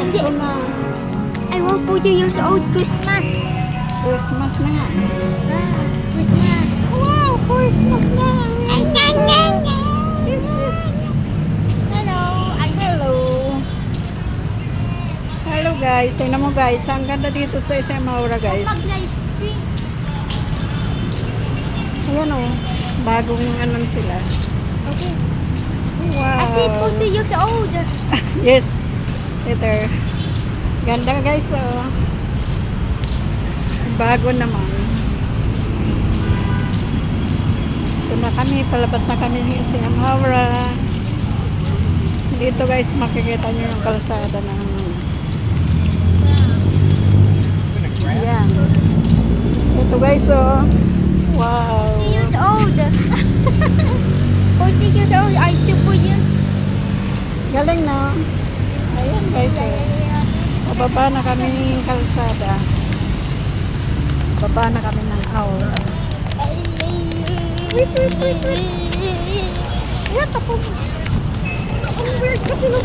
Ito na. I want 40 years old Christmas. Christmas na nga. Christmas. Wow, Christmas na. Yes, yes. Hello. Hello. Hello guys. Tingnan mo guys. Ang ganda dito sa SM Aura guys. Pag-live stream. Ayan o. Bagong ano sila. Okay. Wow. I think 40 years old. Yes. Later. Ganda guys oh. Bago naman. Ito na kami. Palabas na kami ng SM Aura. Dito guys makikita nyo yung kalsada ng ayan. Ito guys oh. Wow. 40 years old. 40 years old. I super you. Galing no? Ayan guys oh. Pababa na kami ng kalsada. Baba na kami ng aura. Wait. Ayan, tapos. Ang weird kasi nung